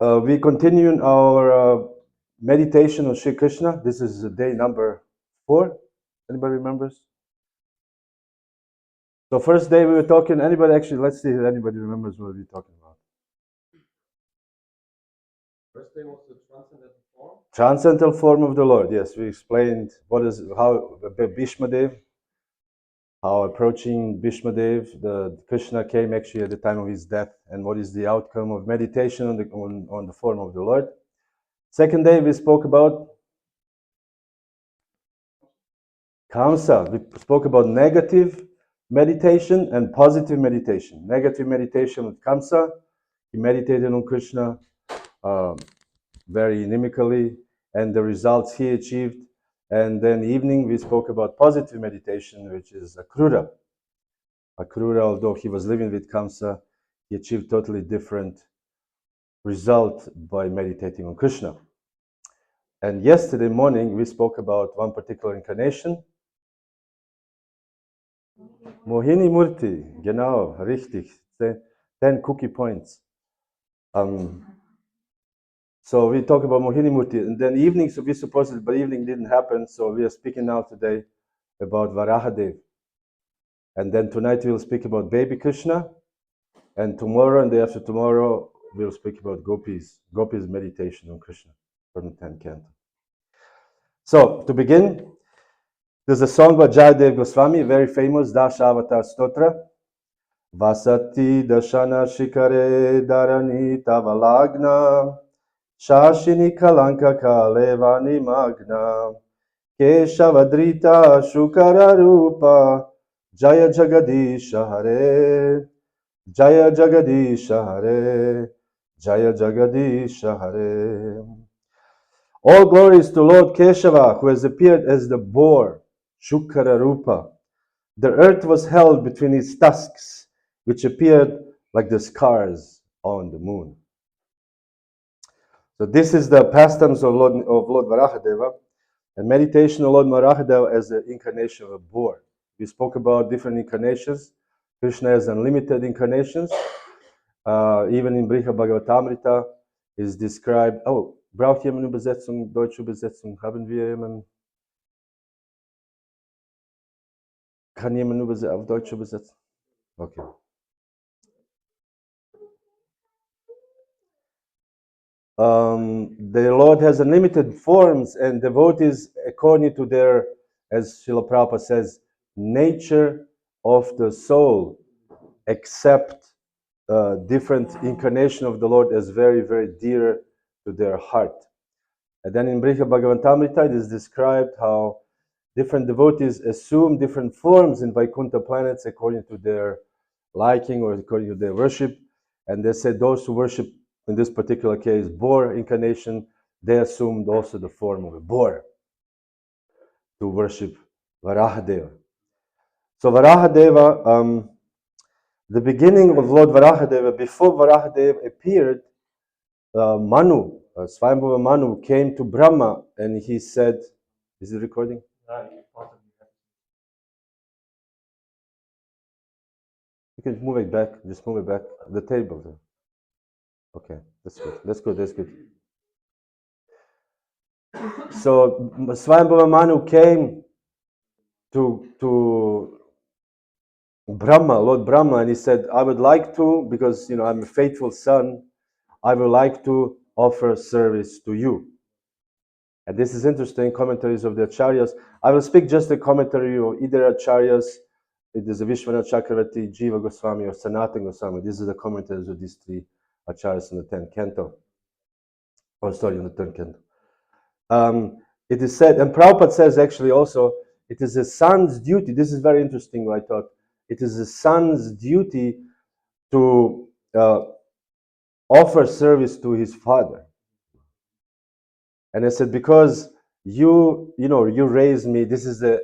We continue our meditation on Sri Krishna. This is day number 4. Anybody remembers? So first day we were talking, let's see if anybody remembers what we were talking about. First day was the transcendental form. Transcendental form of the Lord. Yes, we explained how Bhishma Dev, how approaching Bhishma Dev, the Krishna came actually at the time of his death, and what is the outcome of meditation on the form of the Lord. Second day we spoke about Kamsa. We spoke about negative meditation and positive meditation. Negative meditation with Kamsa, he meditated on Krishna very inimically, and the results he achieved. And then evening we spoke about positive meditation, which is Akrura. Akrura, although he was living with Kamsa, he achieved totally different result by meditating on Krishna. And yesterday morning we spoke about one particular incarnation, Mohini Murti, genau, richtig. 10 cookie points. So we talk about Mohini Murti, and then evening, so we supposed it, but evening didn't happen, so we are speaking now today about Varaha Dev. And then tonight we'll speak about baby Krishna, and tomorrow and the day after tomorrow we'll speak about Gopis meditation on Krishna from the 10th canto. So to begin, there's a song by Jaya Dev Goswami, very famous, Dasha Avatar Stotra. Vasati Dashana Shikare Dharani Tavalagna Shashini Kalanka Kalevani Magna Keshavadrita Shukara Rupa Jaya Jagadisha Hare Jaya Jagadisha Hare Jaya Jagadisha Hare. All glories to Lord Keshava, who has appeared as the boar, Shukara Rupa. The earth was held between his tusks, which appeared like the scars on the moon. So this is the pastimes of Lord Varahadeva, and meditation of Lord Varahadeva as the incarnation of a boar. We spoke about different incarnations. Krishna has unlimited incarnations. Even in Srimad Bhagavatam is described. Oh, braucht jemand Übersetzung, deutsche Übersetzung? Haben wir jemanden? Kann jemand auf Deutsch übersetzen? Okay. The Lord has unlimited forms, and devotees, according to their, as Srila Prabhupada says, nature of the soul, accept different incarnation of the Lord as very, very dear to their heart. And then in Srimad Bhagavatam it is described how different devotees assume different forms in Vaikuntha planets according to their liking or according to their worship. And they said those who worship, in this particular case, boar incarnation, they assumed also the form of a boar to worship Varahadeva. So Varahadeva, the beginning of Lord Varahadeva, before Varahadeva appeared, Manu, Swayambhuva Manu, came to Brahma and he said, is it recording? You can move it back, just move it back, the table there. Okay, that's good. So Swayambhuva Manu came to Brahma, Lord Brahma, and he said, I would like to, because I'm a faithful son, I would like to offer service to you. And this is interesting, commentaries of the Acharyas. I will speak just the commentary of either Acharyas, it is a Vishwanath Chakravarti, Jiva Goswami, or Sanatana Goswami. This is the commentaries of these 3 Acharyas in the 10th canto. In the 3rd canto. It is said, and Prabhupada says actually also, it is a son's duty. This is very interesting, I thought. It is a son's duty to offer service to his father. And I said, because you raised me, this is the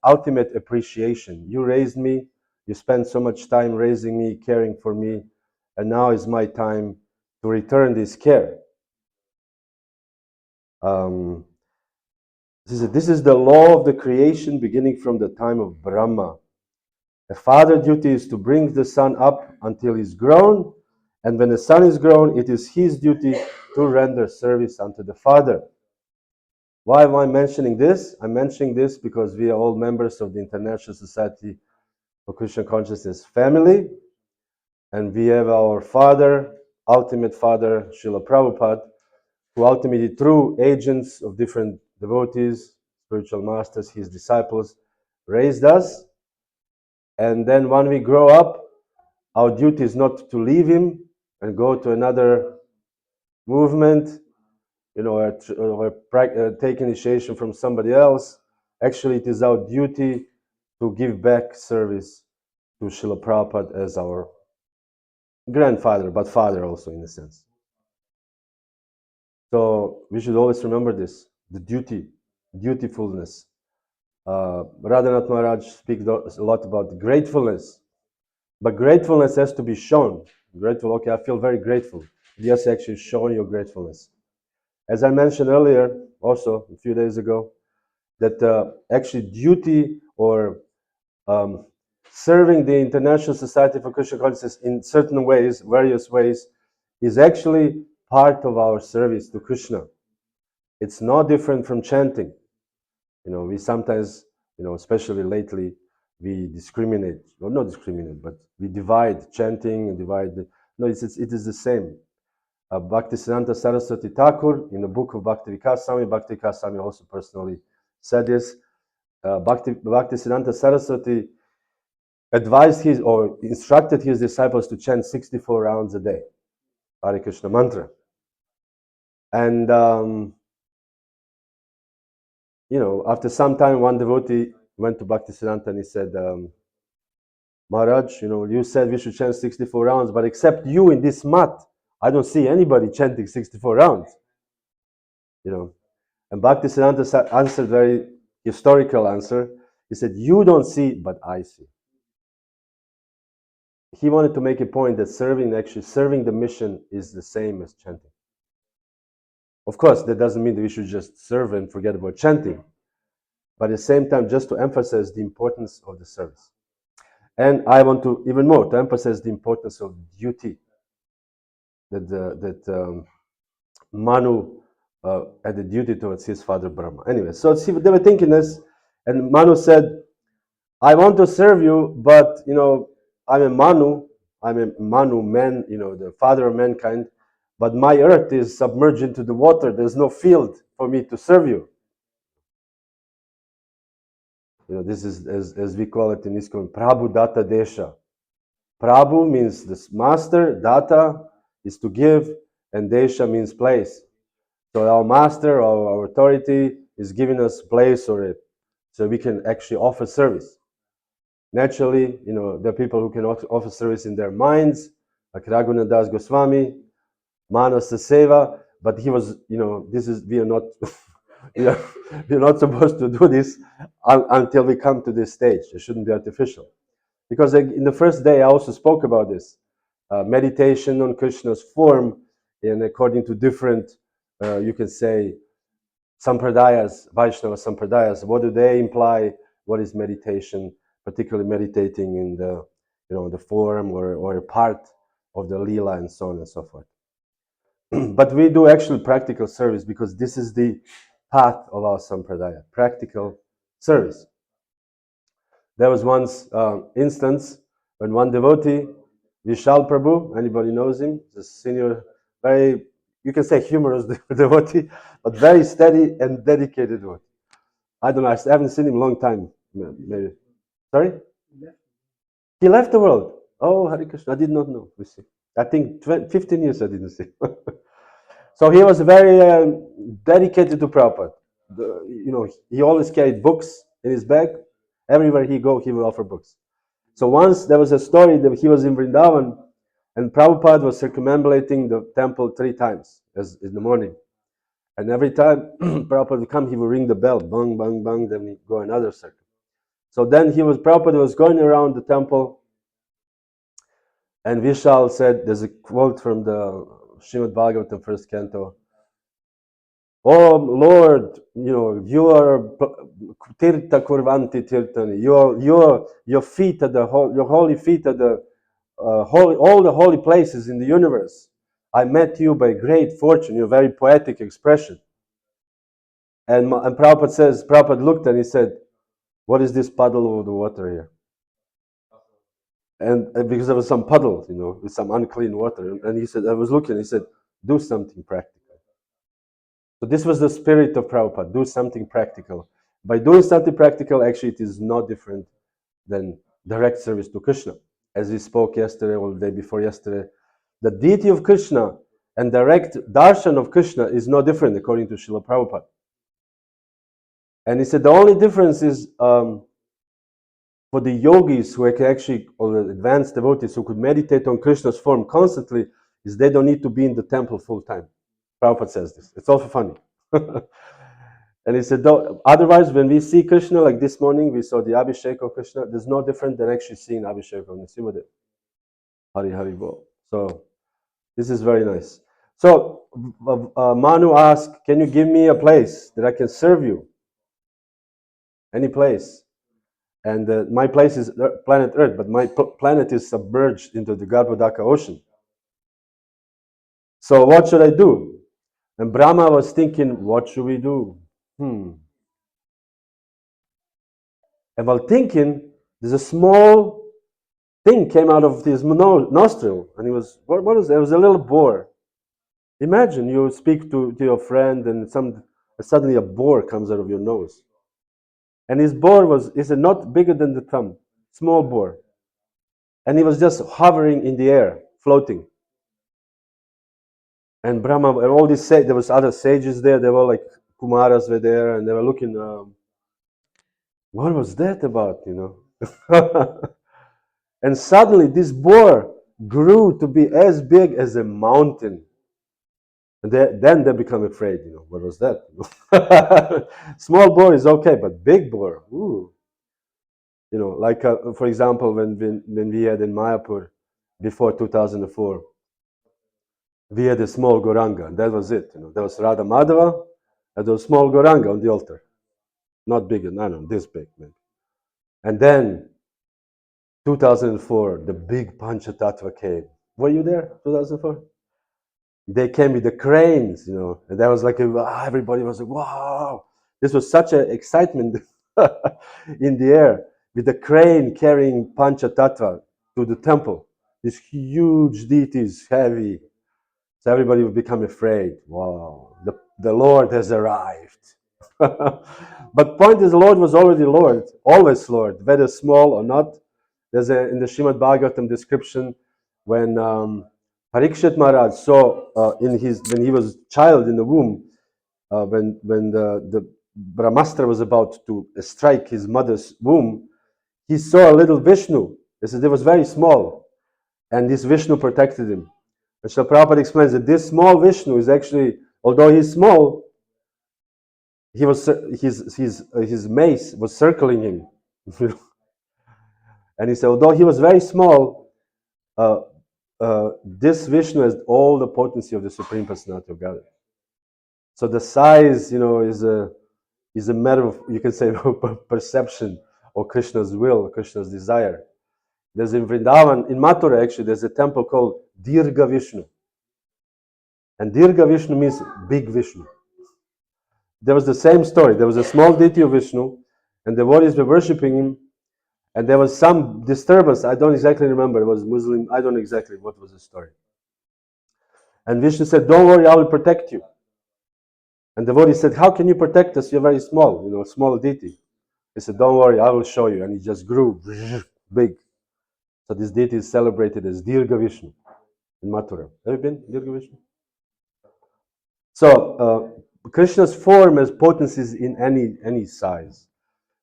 ultimate appreciation. You raised me, you spent so much time raising me, caring for me, and now is my time to return this care. This is the law of the creation beginning from the time of Brahma. A father's duty is to bring the son up until he's grown, And when the son is grown, it is his duty to render service unto the father. Why am I mentioning this? I'm mentioning this because we are all members of the International Society for Krishna Consciousness family, and we have our father, ultimate father, Srila Prabhupada, who ultimately, through agents of different devotees, spiritual masters, his disciples, raised us. And then when we grow up, our duty is not to leave him and go to another movement, or take initiation from somebody else. Actually, it is our duty to give back service to Srila Prabhupada as our grandfather, but father also in a sense. So we should always remember this, the dutifulness. Radhanath Maharaj speaks a lot about gratefulness, but gratefulness has to be shown. Grateful, okay, I feel very grateful. Yes, actually showing your gratefulness. As I mentioned earlier, also a few days ago, that actually duty or serving the International Society for Krishna Consciousness in certain ways, various ways, is actually part of our service to Krishna. It's no different from chanting. We sometimes, especially lately, we discriminate, or not discriminate, but we divide chanting and divide. No, it is the same. Bhaktisiddhanta Saraswati Thakur, in the book of Bhakti Vikas Swami also personally said this. Bhaktisiddhanta Saraswati advised his or instructed his disciples to chant 64 rounds a day, Hare Krishna mantra. And after some time, one devotee went to Bhaktisiddhanta and he said, Maharaj, you said we should chant 64 rounds, but except you in this mat, I don't see anybody chanting 64 rounds. And Bhaktisiddhanta answered very historical answer. He said, you don't see, but I see. He wanted to make a point that serving the mission is the same as chanting. Of course, that doesn't mean that we should just serve and forget about chanting. But at the same time, just to emphasize the importance of the service. And I want to even more to emphasize the importance of duty that Manu had a duty towards his father Brahma. Anyway, so they were thinking this, and Manu said, I want to serve you, but I'm a Manu man, the father of mankind, but my earth is submerged into the water. There's no field for me to serve you. This is, as we call it in ISKCON, Prabhu Datta Desha. Prabhu means this master, Datta is to give, and Desha means place. So our master, our authority, is giving us place so we can actually offer service. Naturally, there are people who can offer service in their minds, like Raghunath Das Goswami, Manasa Seva, but he was, we are not, we're not supposed to do this until we come to this stage. It shouldn't be artificial. Because in the first day, I also spoke about this. Meditation on Krishna's form, and according to different, you can say, sampradayas, Vaishnava sampradayas, what do they imply? What is meditation? Particularly meditating in the form or a part of the lila and so on and so forth. But we do actually practical service because this is the path of our sampradaya, practical service. There was once instance when one devotee, Vishal Prabhu, anybody knows him, the senior, very, you can say humorous devotee, but very steady and dedicated devotee. I don't know, I haven't seen him in a long time, maybe. Sorry? He left the world. Oh, Hare Krishna, I did not know. We see. I think 15 years I didn't see. So he was very dedicated to Prabhupada. He always carried books in his bag. Everywhere he go, he would offer books. So once there was a story that he was in Vrindavan, and Prabhupada was circumambulating the temple 3 times as in the morning. And every time Prabhupada would come, he would ring the bell, bang, bang, bang, then he'd go another circle. So then Prabhupada was going around the temple, and Vishal said, there's a quote from the Srimad Bhagavatam, first canto. Oh Lord, you are Tirtha Kurvanti Tirthani. Your feet are your holy feet are all the holy places in the universe. I met you by great fortune, your very poetic expression. And Prabhupada looked and he said, what is this puddle over the water here? And because there was some puddle, with some unclean water. And he said, I was looking, he said, do something practical. So this was the spirit of Prabhupada, do something practical. By doing something practical, actually it is no different than direct service to Krishna. As we spoke yesterday or the day before yesterday, the deity of Krishna and direct darshan of Krishna is no different according to Srila Prabhupada. And he said the only difference is for the yogis who can actually, or the advanced devotees who could meditate on Krishna's form constantly, is they don't need to be in the temple full time. Prabhupada says this. It's also funny. And he said, otherwise, when we see Krishna, like this morning, we saw the Abhishek of Krishna, there's no different than actually seeing Abhishek of Nrsimhadev. Hari Hari Bol. So, this is very nice. So, Manu asked, can you give me a place that I can serve you? Any place. And my place is planet Earth, but my planet is submerged into the Garbhodaka ocean. So, what should I do? And Brahma was thinking, what should we do? And while thinking, there's a small thing came out of his nostril, and he was, what is that? It was a little boar. Imagine you speak to your friend, and suddenly a boar comes out of your nose. And his boar is not bigger than the thumb, small boar. And he was just hovering in the air, floating. And Brahma, and all these there was other sages there. They were like Kumaras were there, and they were looking. What was that about? And suddenly, this boar grew to be as big as a mountain. And then they become afraid. What was that? Small boar is okay, but big boar, ooh. Like for example, when we had in Mayapur before 2004. We had a small Goranga, and that was it. There was Radha Madhava, and there was small Goranga on the altar. Not big, no, this big, maybe. And then 2004, the big Panchatattva came. Were you there, 2004? They came with the cranes, and that was like, everybody was like, wow. This was such an excitement in the air, with the crane carrying Panchatattva to the temple. These huge deities, heavy. So everybody would become afraid. Wow, the Lord has arrived. But point is, the Lord was already Lord, always Lord, whether small or not. There's in the Srimad Bhagavatam description when Parikshit Maharaj saw when he was child in the womb, when the Brahmastra was about to strike his mother's womb, he saw a little Vishnu. He said it was very small, and this Vishnu protected him. And Srila Prabhupada explains that this small Vishnu is actually, although he's small, his mace was circling him. And he said, although he was very small, this Vishnu has all the potency of the Supreme Personality of Godhead. So the size, is a matter of, you can say, perception or Krishna's will, Krishna's desire. There's in Vrindavan, in Mathura actually, there's a temple called Dirga Vishnu. And Dirga Vishnu means big Vishnu. There was the same story. There was a small deity of Vishnu, and the devotees were worshipping him, and there was some disturbance. I don't exactly remember. It was Muslim. I don't know exactly what was the story. And Vishnu said, don't worry, I will protect you. And the devotee said, how can you protect us? You're very small, small deity. He said, don't worry, I will show you. And he just grew big. So this deity is celebrated as Dirga Vishnu in Mathura. Have you been Dirga Vishnu? So Krishna's form has potencies in any size.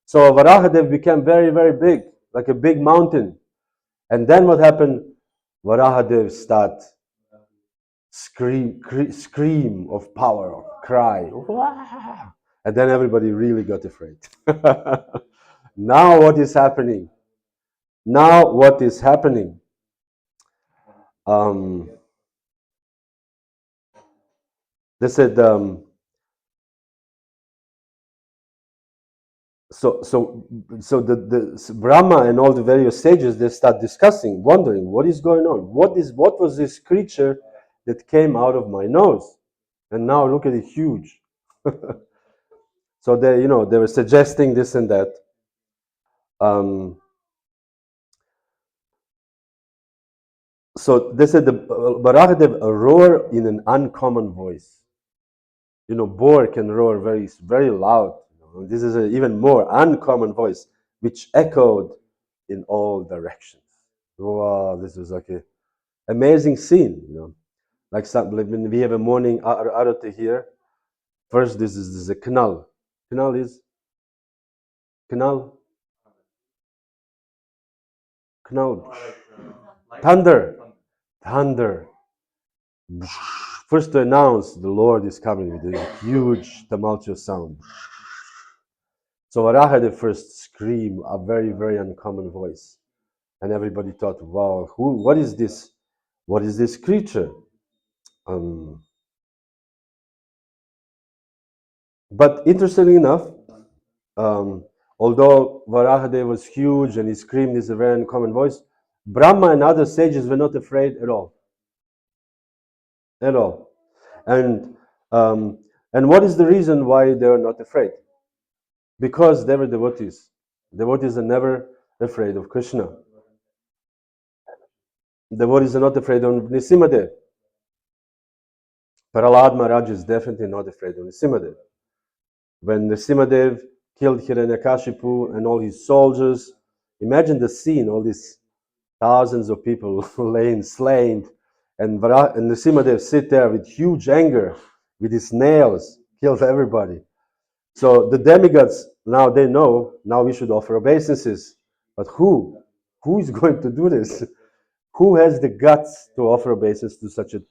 So Varahadev became very, very big, like a big mountain. And then what happened? Varahadev started scream of power, cry. And then everybody really got afraid. Now what is happening? They said, the Brahma and all the various sages, they start discussing, wondering what is going on. What was this creature that came out of my nose? And now look at it, huge. So they were suggesting this and that. So they said the Varaha roar in an uncommon voice. Boar can roar very, very loud. This is an even more uncommon voice, which echoed in all directions. Wow, this was like a amazing scene. Like when we have a morning arati here. First, this is a canal. Canal is canal. Canal. Thunder. Thunder. First to announce the Lord is coming with a huge tumultuous sound. So Varaha the first scream, a very, very uncommon voice. And everybody thought, wow, what is this? What is this creature? But interestingly enough, although Varaha was huge and he screamed is a very uncommon voice, Brahma and other sages were not afraid at all. At all. And what is the reason why they were not afraid? Because they were devotees. Devotees are never afraid of Krishna. Devotees are not afraid of Nrsimhadev. Prahlad Maharaj is definitely not afraid of Nrsimhadev. When Nrsimhadev killed Hiranyakashipu and all his soldiers, imagine the scene, all these thousands of people laying slain, and Nrsimhadev sit there with huge anger, with his nails, killed everybody. So the demigods, now they know, now we should offer obeisances. But who? Who is going to do this? Who has the guts to offer obeisance to such a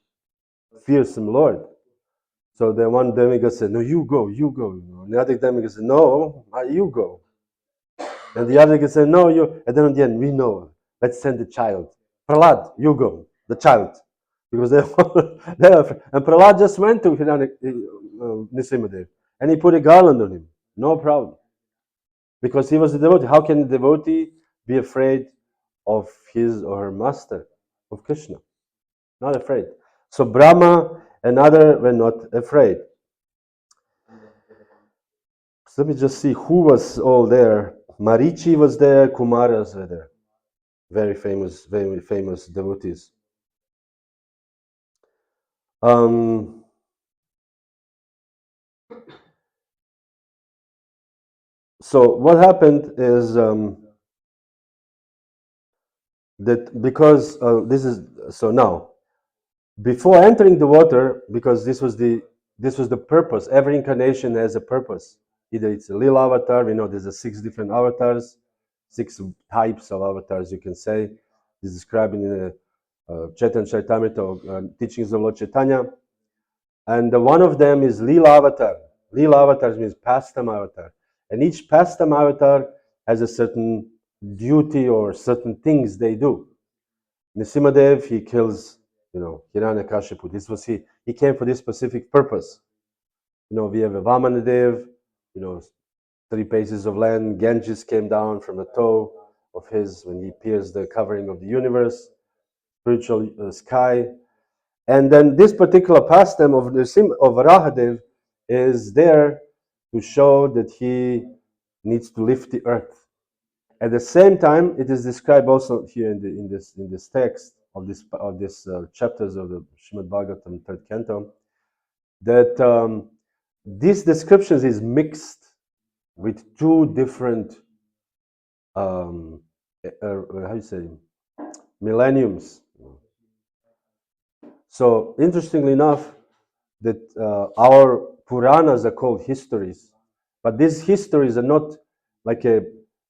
fearsome Lord? So the one demigod said, no, you go, you go. And the other demigod said, no, you go. And the other demigod said, no, you. And then in the end, we know. Let's send the child. Prahlad, you go, the child. Because they are and Prahlad just went to Nrsimhadev and he put a garland on him. No problem. Because he was a devotee. How can a devotee be afraid of his or her master, of Krishna? Not afraid. So Brahma and other were not afraid. So let me just see who was all there. Marichi was there, Kumaras were there. Very famous devotees. So what happened is that because this is so now, before entering the water, because this was the purpose. Every incarnation has a purpose. Either it's a lila avatar. We know there's 6 different avatars, 6 types of avatars. You can say this is described in the Chaitanya Charitamrita teachings of Lord Chaitanya, and one of them is lila avatar. Lila avatar means pastime avatar, and each pastime avatar has a certain duty or certain things they do. Nrsimhadev, he kills, Hiranyakashipu. This was he came for this specific purpose. We have a Vamanadev, 3 paces of land. Ganges came down from the toe of his when he pierced the covering of the universe, spiritual sky. And then this particular pastime of Varahadev is there to show that he needs to lift the earth. At the same time, it is described also here in this text of this chapters of the Srimad Bhagavatam 3rd canto, that these descriptions is mixed with 2 different how you say millenniums. So interestingly enough, that our Puranas are called histories, but these histories are not like a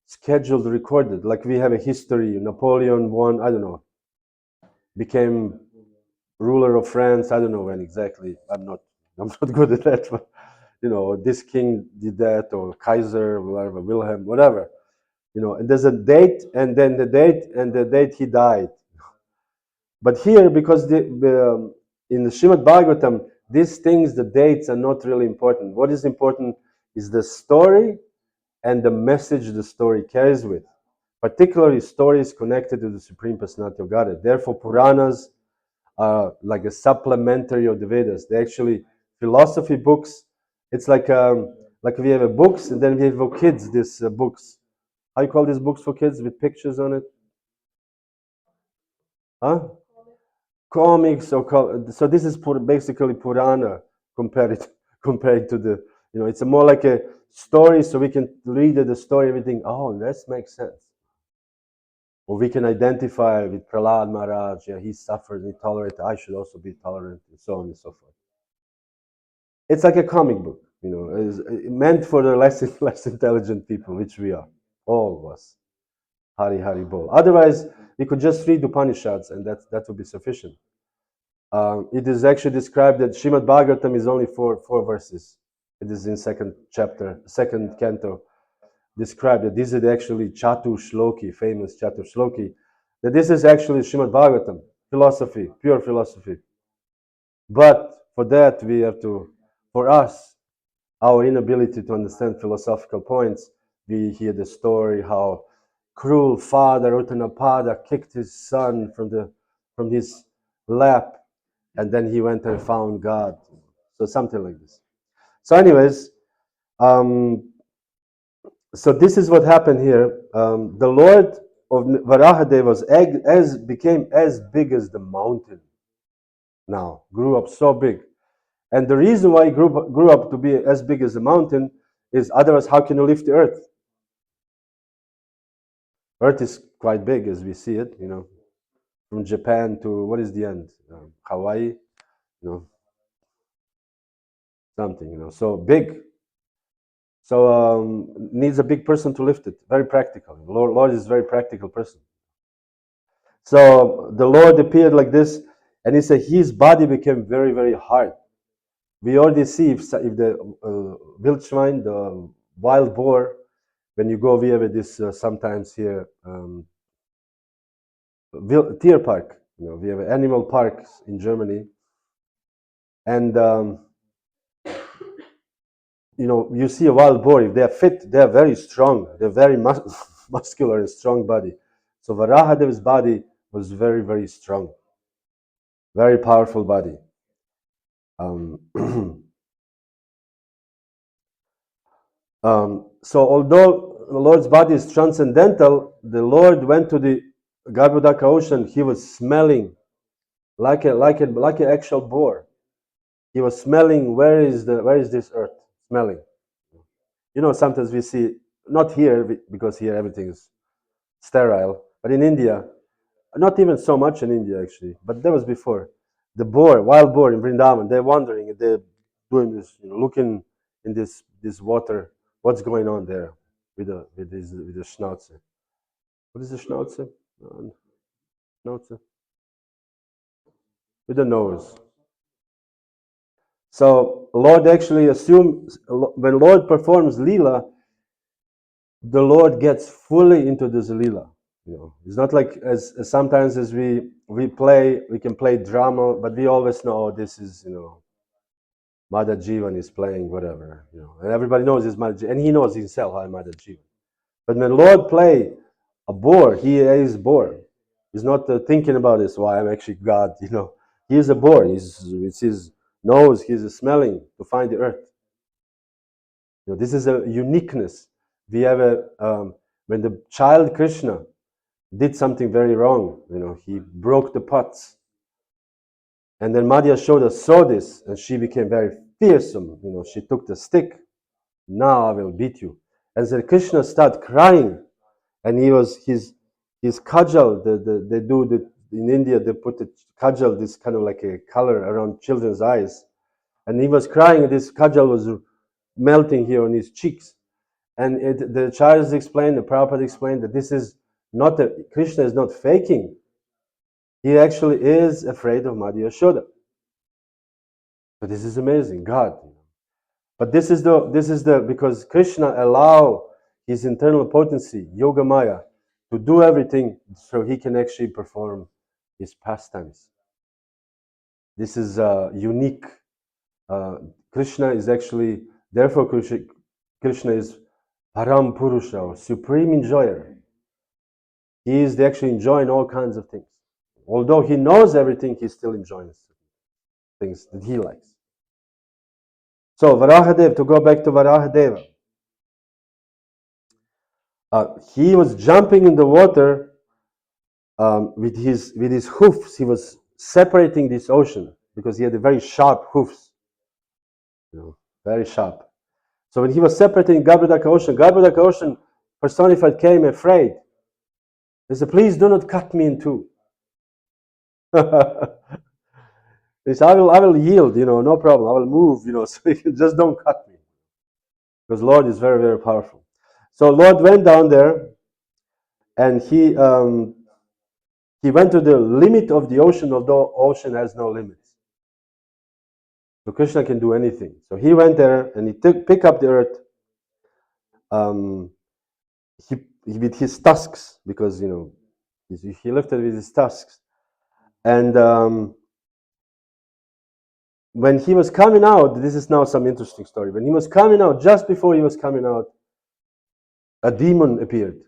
scheduled recorded. Like we have a history. Napoleon won, I don't know, became ruler of France. I don't know when exactly. I'm not good at that. But this king did that, or Kaiser, whatever, Wilhelm, whatever. And there's a date, and then the date he died. But here, because in the Srimad Bhagavatam, these things, the dates are not really important. What is important is the story and the message the story carries with, particularly stories connected to the Supreme Personality of Godhead. Therefore, Puranas are like a supplementary of the Vedas. They're actually philosophy books. It's like we have a books, and then we have for kids these books. How you call these books for kids with pictures on it? Huh? Comics or so this is basically Purana compared compared to the it's a more like a story, so we can read the story, everything. Oh, that makes sense. Or we can identify with Prahlad Maharaj. Yeah, he suffered, he tolerated. I should also be tolerant, and so on and so forth. It's like a comic book, is meant for the less intelligent people, which we are, all of us. Hari Hari Bol. Otherwise, we could just read the Upanishads, and that would be sufficient. It is actually described that Srimad Bhagavatam is only four verses. It is in second chapter, second canto, described that this is actually Chatu Shloki, famous Chatu Shloki, that this is actually Srimad Bhagavatam, philosophy, pure philosophy. But for that, we have to, for us, our inability to understand philosophical points, we hear the story how cruel father Uttanapada kicked his son from his lap, and then he went and found God. So something like this. So anyways, so this is what happened here. The Lord of Varaha became as big as the mountain now, grew up so big. And the reason why he grew up to be as big as the mountain is, otherwise how can you lift the earth? Earth is quite big as we see it, from Japan to, what is the end? Hawaii, something, so big. So needs a big person to lift it. Very practical. Lord is a very practical person. So the Lord appeared like this, and he said his body became very, very hard. We already see if the wildschwein, the wild boar, when you go, we have this sometimes here, deer park. We have animal parks in Germany, and you see a wild boar. If they are fit, they are very strong. They're very muscular and strong body. So Varahadeva's body was very, very strong, very powerful body. So although the Lord's body is transcendental, the Lord went to the Garbhodaka ocean. He was smelling like an actual boar. He was smelling, where is this earth? Smelling. Sometimes we see, not here because here everything is sterile, but in India, not even so much in India actually, but that was before. The wild boar in Vrindavan, they're wandering, they're doing this, looking in this water, what's going on there with the schnauzer. What is the schnauzer? Schnauzer? With the nose. So Lord actually assumes, when Lord performs Leela, the Lord gets fully into this Leela. It's not like as sometimes as we can play drama, but we always know this is, Mother Jivan is playing whatever, and everybody knows it's Mother Jivan, and he knows himself how Mother Jivan. But when Lord play a boar, he is boar. He's not thinking about this, why I'm actually God, He is a boar. It's his nose, he's smelling to find the earth. This is a uniqueness. We have when the child Krishna did something very wrong, he broke the pots. And then Madhya Yashoda saw this, and she became very fearsome. She took the stick. Now I will beat you. And then Krishna started crying, and his kajal. They do in India. They put the kajal, this kind of like a color around children's eyes, and he was crying. This kajal was melting here on his cheeks. And the Acharyas explained, the Prabhupada explained that this is not Krishna is not faking. He actually is afraid of Madhya Yashoda. But this is amazing, God. But this is because Krishna allow his internal potency, Yoga Maya, to do everything so he can actually perform his pastimes. This is unique. Krishna is actually, therefore Krishna is Param Purusha, or supreme enjoyer. He is actually enjoying all kinds of things. Although he knows everything, he's still enjoying things that he likes. So Varahadev, to go back to Varahadeva, he was jumping in the water with his hoofs. He was separating this ocean because he had a very sharp hoofs, very sharp. So when he was separating Garbhodaka ocean personified came afraid. He said, "Please do not cut me in two." He said, I will yield, no problem. I will move, so you just don't cut me. Because Lord is very, very powerful. So Lord went down there and he went to the limit of the ocean, although ocean has no limits. So Krishna can do anything. So he went there and he picked up the earth with his tusks, because, he lifted with his tusks. And when he was coming out, this is now some interesting story. When he was coming out, just before he was coming out, a demon appeared.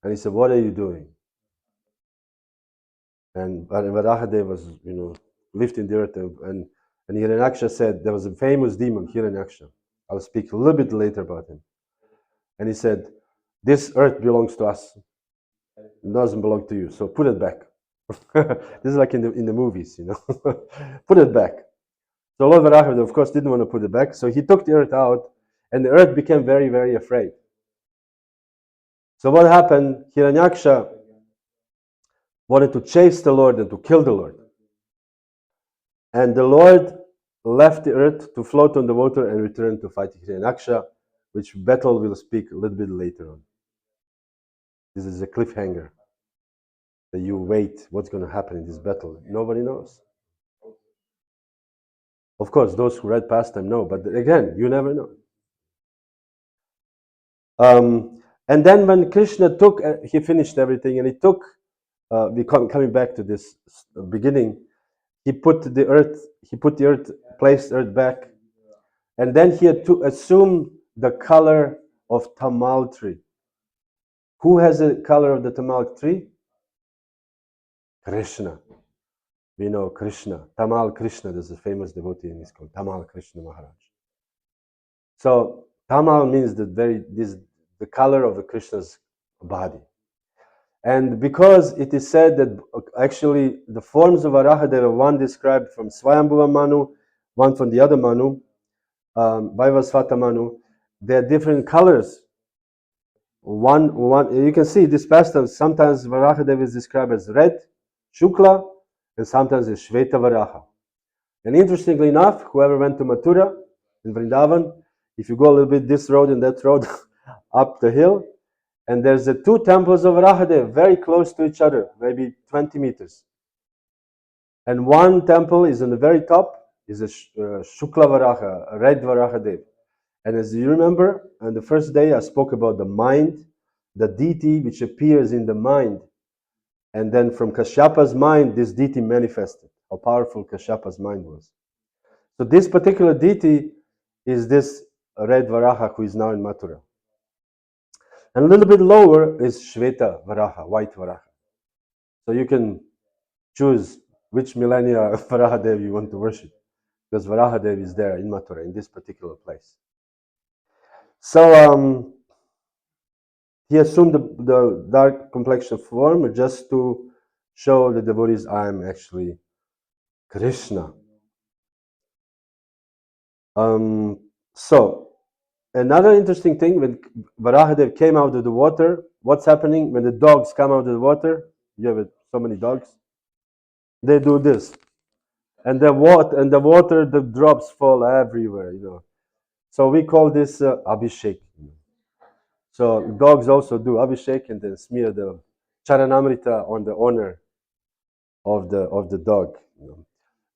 And he said, "What are you doing?" And Varahadev was, lifting the earth. And Hiranyaksha said, there was a famous demon, Hiranyaksha. I'll speak a little bit later about him. And he said, "This earth belongs to us. It doesn't belong to you. So put it back." This is like in the movies, Put it back. So Lord Varahadev, of course, didn't want to put it back. So he took the earth out, and the earth became very, very afraid. So what happened? Hiranyaksha wanted to chase the Lord and to kill the Lord. And the Lord left the earth to float on the water and return to fight Hiranyaksha, which battle we'll speak a little bit later on. This is a cliffhanger. That you wait, what's going to happen in this battle? Nobody knows. Of course, those who read past them know, but again, you never know. And then when Krishna took, he finished everything, and he took, coming back to this beginning, he put the earth, placed earth back, and then he had to assume the color of tamal tree. Who has the color of the tamal tree? Krishna. We know Krishna. Tamal Krishna, there's a famous devotee in called Tamal Krishna Maharaj. So tamal means the color of the Krishna's body. And because it is said that actually the forms of Varahadeva, one described from Swayambhuva Manu, one from the other Manu, Vaivasvata Manu, they are different colors. One, you can see this pattern. Sometimes Varahadeva is described as red, Shukla, and sometimes as Shveta Varaha. And interestingly enough, whoever went to Mathura in Vrindavan, if you go a little bit this road and that road up the hill, and there's the two temples of Varahadev very close to each other, maybe 20 meters. And one temple is on the very top, is a Shukla Varaha, a red Varahadev. And as you remember, on the first day I spoke about the mind, the deity which appears in the mind. And then from Kashyapa's mind, this deity manifested, how powerful Kashyapa's mind was. So this particular deity is this red Varaha who is now in Mathura. And a little bit lower is Shveta Varaha, white Varaha. So you can choose which millennia Varahadev you want to worship, because Varahadev is there in Mathura, in this particular place. So he assumed the dark complexion form just to show the devotees, I am actually Krishna. So another interesting thing, when Varahadev came out of the water, what's happening when the dogs come out of the water? You have so many dogs. They do this, and the water, the drops fall everywhere. So we call this Abhishek. So dogs also do Abhishek and then smear the Charanamrita on the owner of the dog.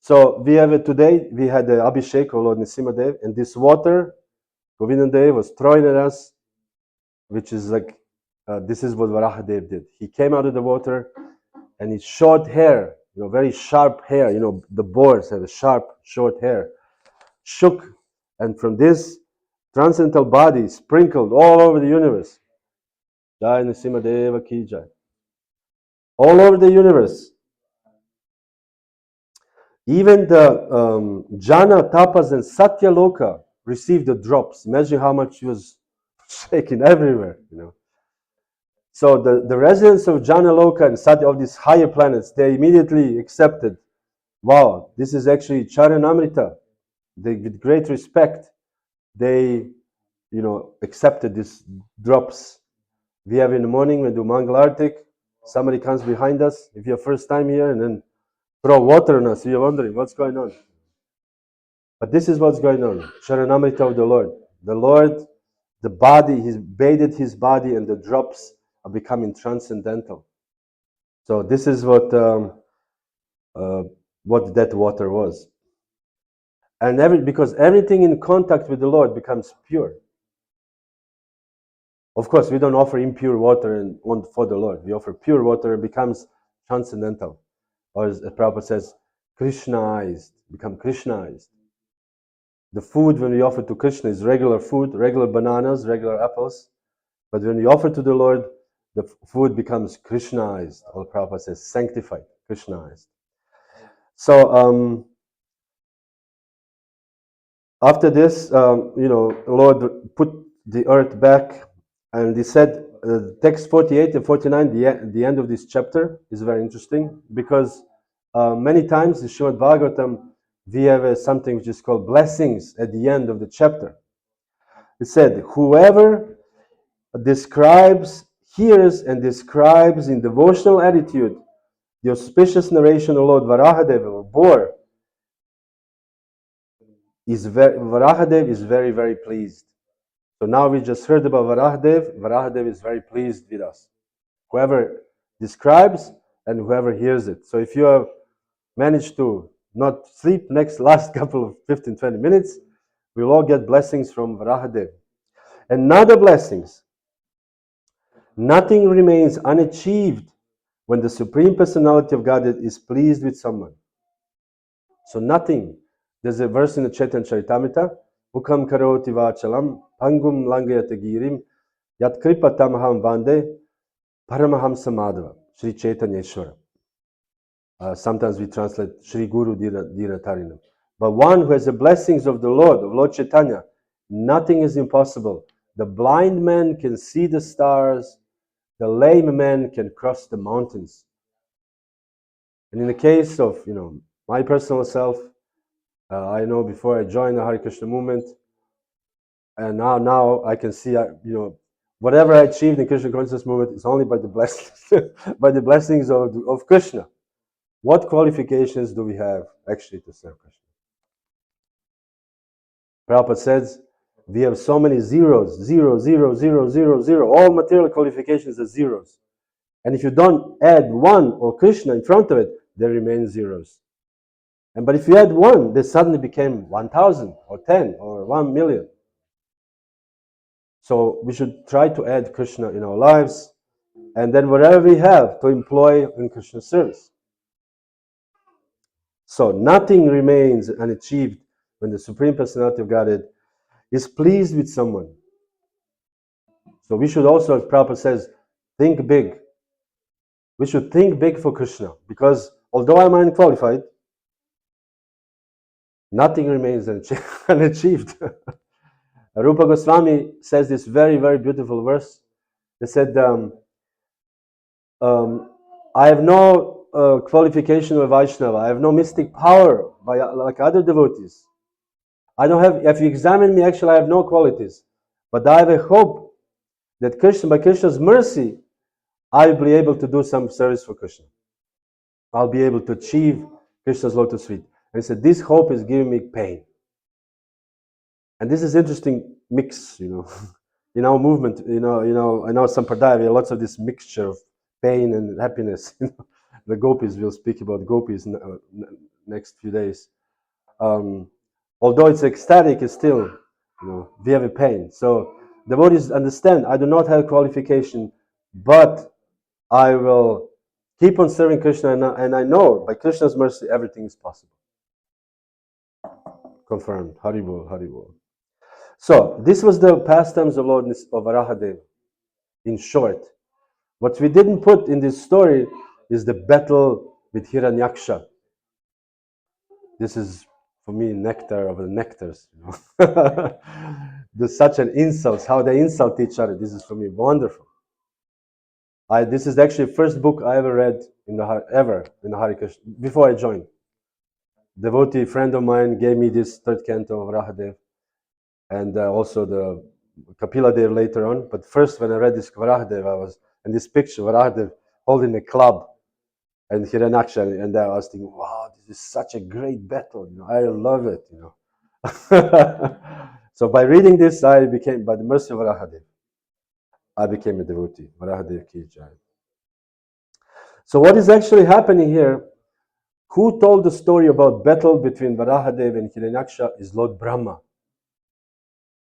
So we have it today. We had the Abhishek of Lord Nrsimhadev, and this water, Govindadev was throwing at us, which is like, this is what Varahadev did. He came out of the water, and his short hair, very sharp hair, the boars have a sharp, short hair, shook, and from this, transcendental body sprinkled all over the universe. Jai Nrsimhadeva ki jai. All over the universe. Even the Jana, Tapas, and Satya Loka received the drops. Imagine how much it was shaking everywhere, you know. So the residents of Jana Loka and Satya, of these higher planets, they immediately accepted, wow, this is actually Charanamrita. They, with great respect, they, you know, accepted these drops. We have in the morning, we do Mangalartik, somebody comes behind us, if you're first time here, and then throw water on us, you're wondering what's going on. But this is what's going on. Charanamrita of the Lord. The Lord, the body, He's bathed His body, and the drops are becoming transcendental. So this is what that water was. And because everything in contact with the Lord becomes pure. Of course, we don't offer impure water for the Lord. We offer pure water, it becomes transcendental. Or as Prabhupada says, Krishnaized, become Krishnaized. The food when we offer to Krishna is regular food, regular bananas, regular apples. But when we offer to the Lord, the food becomes Krishnaized. Or Prabhupada says, sanctified, Krishnaized. So after this, you know, Lord put the earth back, and He said, text 48 and 49, the end of this chapter is very interesting, because many times in Srimad Bhagavatam, we have something which is called blessings at the end of the chapter. It said, whoever hears and describes in devotional attitude the auspicious narration of Lord Varahadeva bore, Varahadev is very, very pleased. So now we just heard about Varahadev. Varahadev is very pleased with us. Whoever describes and whoever hears it. So if you have managed to not sleep last couple of 15, 20 minutes, we'll all get blessings from Varahadev. Another blessings. Nothing remains unachieved when the Supreme Personality of Godhead is pleased with someone. So nothing. There's a verse in the Chaitanya Charitamrita, Mukam karoti vachalam, pangum langayata girim, yat kripatamaham vande, paramahamsa madhava, Sri Chaitanyeshwara. Sometimes we translate Sri Guru Dira Tarinam. But one who has the blessings of the Lord, of Lord Chaitanya, nothing is impossible. The blind man can see the stars, the lame man can cross the mountains. And in the case of, you know, my personal self, I know before I joined the Hare Krishna movement, and now I can see, you know, whatever I achieved in Krishna consciousness movement is only by the blessings, by the blessings of Krishna. What qualifications do we have actually to serve Krishna? Prabhupada says we have so many zeros, 0, 0, 0, 0, 0. All material qualifications are zeros. And if you don't add 1 or Krishna in front of it, there remain zeros. But if you add 1, they suddenly became 1,000 or 10 or 1 million. So we should try to add Krishna in our lives, and then whatever we have to employ in Krishna service. So nothing remains unachieved when the Supreme Personality of Godhead is pleased with someone. So we should also, as Prabhupada says, think big. We should think big for Krishna, because although I'm unqualified, nothing remains unachieved. Rupa Goswami says this very, very beautiful verse. They said, I have no qualification of Vaishnava. I have no mystic power like other devotees. I don't have, if you examine me, actually I have no qualities. But I have a hope that Krishna, by Krishna's mercy, I'll be able to do some service for Krishna. I'll be able to achieve Krishna's lotus feet. And he said, this hope is giving me pain. And this is interesting mix, you know. In our movement, in our Sampradaya, we have lots of this mixture of pain and happiness. The Gopis, will speak about Gopis next few days. Although it's ecstatic, it's still, you know, we have a pain. So devotees understand, I do not have qualification, but I will keep on serving Krishna, and I know by Krishna's mercy everything is possible. Confirmed. Haribol, Haribol. So this was the pastimes of Lord of Varaha, in short. What we didn't put in this story is the battle with Hiranyaksha. This is, for me, nectar of the nectars. There's such an insult, how they insult each other. This is, for me, wonderful. This is actually the first book I ever read in the Hare Krishna, before I joined. Devotee friend of mine gave me this third canto of Varahadev, and also the Kapila Dev later on. But first, when I read this Varahadev, I was in this picture, Varahadev holding a club, and Hiranyaksha, and I was thinking, wow, this is such a great battle. I love it. So by reading this, I became, by the mercy of Varahadev, I became a devotee. Varahadev ki jai. So what is actually happening here? Who told the story about battle between Varahadev and Hiranyaksha is Lord Brahma.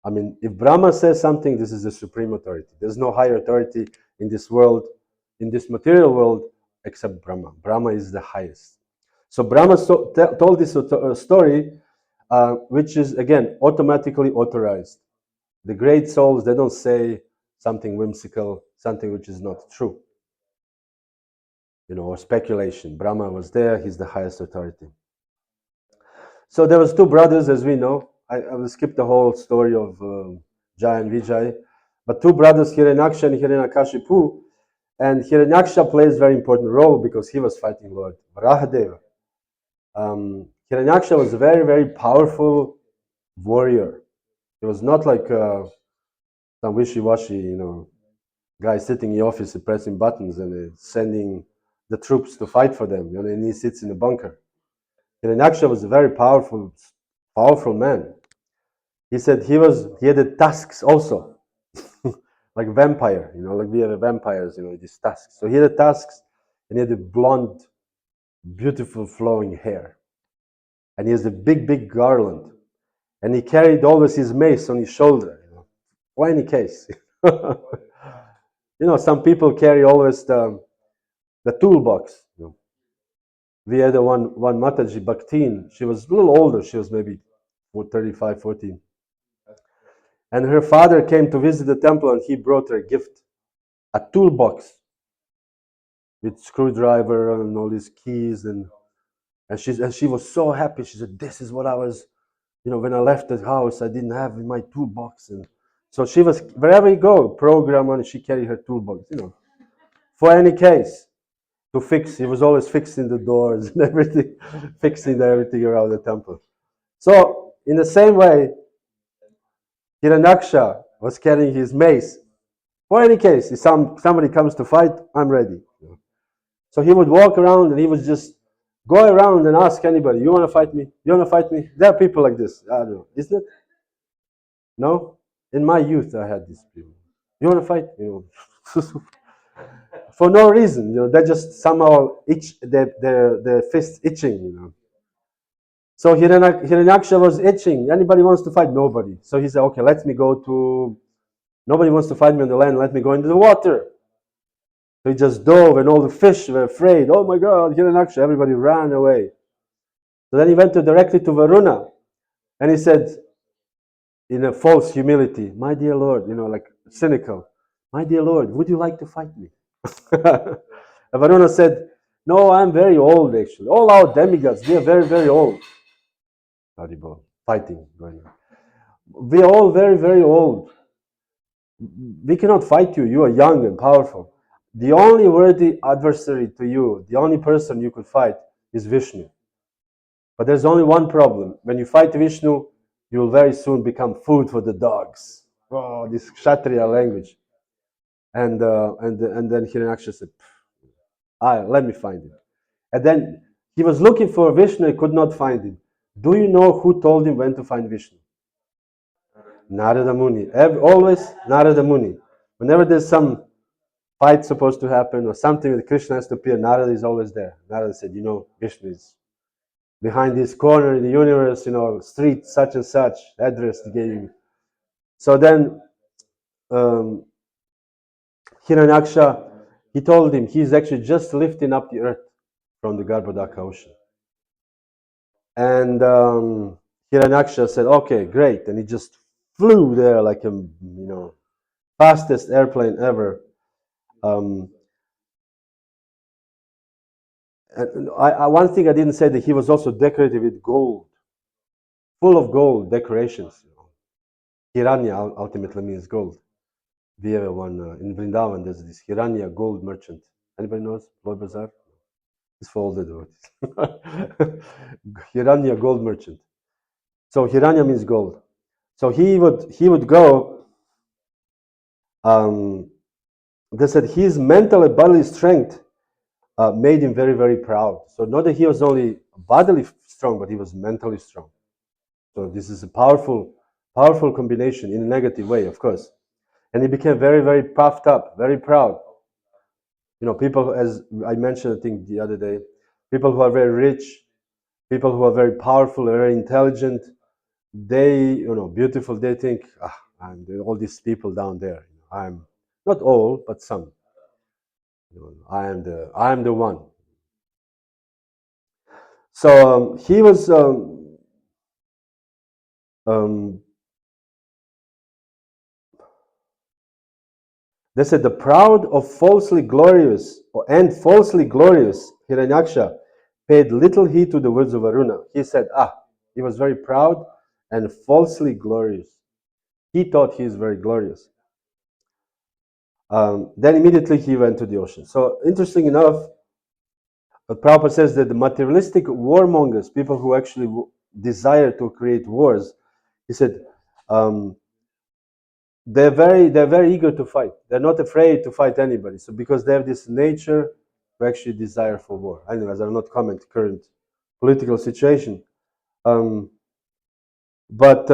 I mean, if Brahma says something, this is the supreme authority. There's no higher authority in this world, in this material world, except Brahma. Brahma is the highest. So Brahma told this story, which is, again, automatically authorized. The great souls, they don't say something whimsical, something which is not true, or speculation. Brahma was there, he's the highest authority. So there was two brothers, as we know. I will skip the whole story of Jaya and Vijay. But two brothers, Hiranyaksha and Hiranyakashipu. And Hiranyaksha plays a very important role because he was fighting Lord Varahadeva. Hiranyaksha was a very, very powerful warrior. He was not like some wishy-washy, guy sitting in the office pressing buttons and sending the troops to fight for them, and he sits in a bunker. Hiranyaksha was a very powerful man. He said he had the tusks also, like vampire, like we have vampires, these tusks. So he had the tusks, and he had the blonde, beautiful flowing hair. And he has a big, big garland. And he carried always his mace on his shoulder, for any case. Some people carry always the toolbox. We had one Mataji, Bhaktin. She was a little older. She was maybe 35, 14. And her father came to visit the temple, and he brought her a gift, a toolbox with screwdriver and all these keys. And she was so happy. She said, this is what I was, when I left the house, I didn't have in my toolbox. And so she was, wherever you go, program, and she carried her toolbox, for any case. To fix, he was always fixing the doors and everything, fixing everything around the temple. So, in the same way, Hiranyaksha was carrying his mace. For any case, if somebody comes to fight, I'm ready. So he would walk around and he would just go around and ask anybody, you want to fight me? You want to fight me? There are people like this. I don't know. Isn't it? No? In my youth, I had these people. You want to fight? For no reason, they just somehow itch their fists itching, So Hiranyaksha was itching. Anybody wants to fight? Nobody. So he said, okay, let me go to, nobody wants to fight me on the land, let me go into the water. So he just dove, and all the fish were afraid. Oh my God, Hiranyaksha, everybody ran away. So then he went directly to Varuna, and he said, in a false humility, my dear Lord, like cynical, my dear Lord, would you like to fight me? And Varuna said, no, I'm very old actually. All our demigods, we are very, very old. Fighting going on. We are all very, very old. We cannot fight you. You are young and powerful. The only worthy adversary to you, the only person you could fight is Vishnu. But there's only one problem. When you fight Vishnu, you will very soon become food for the dogs. Oh, this Kshatriya language. And then Hiranyaksha said, let me find him. And then he was looking for Vishnu, he could not find him. Do you know who told him when to find Vishnu? Narada Muni. Always Narada Muni. Whenever there's some fight supposed to happen or something that Krishna has to appear, Narada is always there. Narada said, Vishnu is behind this corner in the universe, street such and such, address he gave him. So then Hiranyaksha, he told him he's actually just lifting up the earth from the Garbhodaka ocean. And Hiranyaksha said, okay, great. And he just flew there like a, fastest airplane ever. And one thing I didn't say, that he was also decorated with gold, full of gold decorations. Hiranya ultimately means gold. We have one in Vrindavan. There's this Hiranya gold merchant. Anybody knows Lord Bazaar? It's for all the devotees. Hiranya gold merchant. So Hiranya means gold. So he would go. They said his mental and bodily strength made him very, very proud. So not that he was only bodily strong, but he was mentally strong. So this is a powerful combination in a negative way, of course. And he became very, very puffed up, very proud. People, as I mentioned, I think the other day, people who are very rich, people who are very powerful, very intelligent, they, beautiful, they think, I'm all these people down there. I'm not all, but some. I am the one. So he was. They said the proud of falsely glorious Hiranyaksha paid little heed to the words of Varuna. He said, he was very proud and falsely glorious. He thought he is very glorious. Then immediately he went to the ocean. So interesting enough, Prabhupada says that the materialistic warmongers, people who actually desire to create wars, he said, they're very eager to fight. They're not afraid to fight anybody. So because they have this nature to actually desire for war. Anyways, I will not comment current political situation. But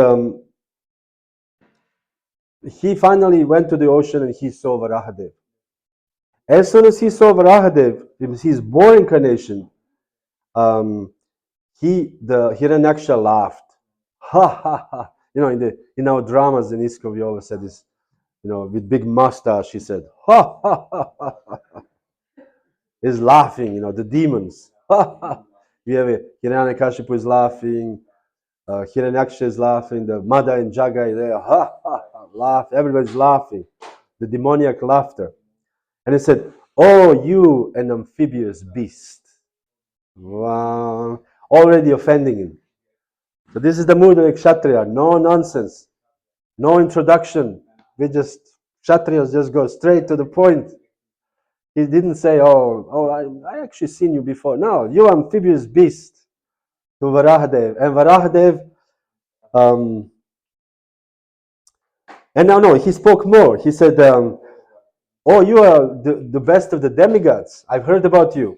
he finally went to the ocean and he saw Varahadev. As soon as he saw Varahadev, his boar incarnation, the Hiranyaksha laughed. Ha ha ha! In our dramas in ISKCON, we always said this. With big mustache, he said, ha ha ha ha. Is laughing, the demons. We have Hiranyakashipu is laughing, Hiranyaksha is laughing, the Mada and Jaga is there, laugh, everybody's laughing, the demoniac laughter. And he said, oh, you an amphibious beast. Wow. Already offending him. So this is the mood of a Kshatriya, no nonsense, no introduction. Kshatriyas just go straight to the point. He didn't say, I actually seen you before. No, you amphibious beast, to Varahadev. And Varahadev, and no, he spoke more. He said, you are the best of the demigods. I've heard about you.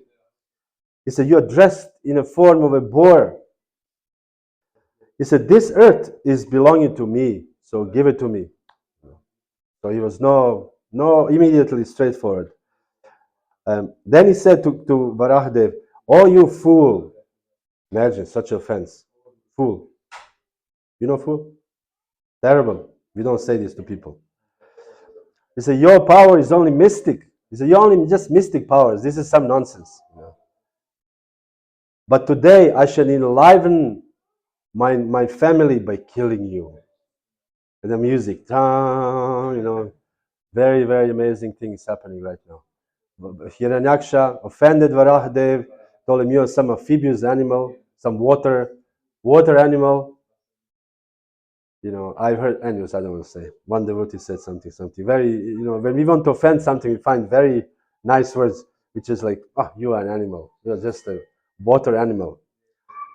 He said, you are dressed in a form of a boar. He said, this earth is belonging to me, so give it to me. So he was no immediately straightforward. Then he said to Varahadev, oh, you fool. Imagine such offense. Fool. You know fool? Terrible. We don't say this to people. He said, your power is only mystic. He said, you're only just mystic powers. This is some nonsense. But today I shall enliven my family by killing you. And the music, very, very amazing things happening right now. Hiranyaksha offended Varahadev, told him you're some amphibious animal, some water animal. I've heard, anyways, I don't want to say. One devotee said something very, when we want to offend something, we find very nice words, which is like, you are an animal. You're just a water animal.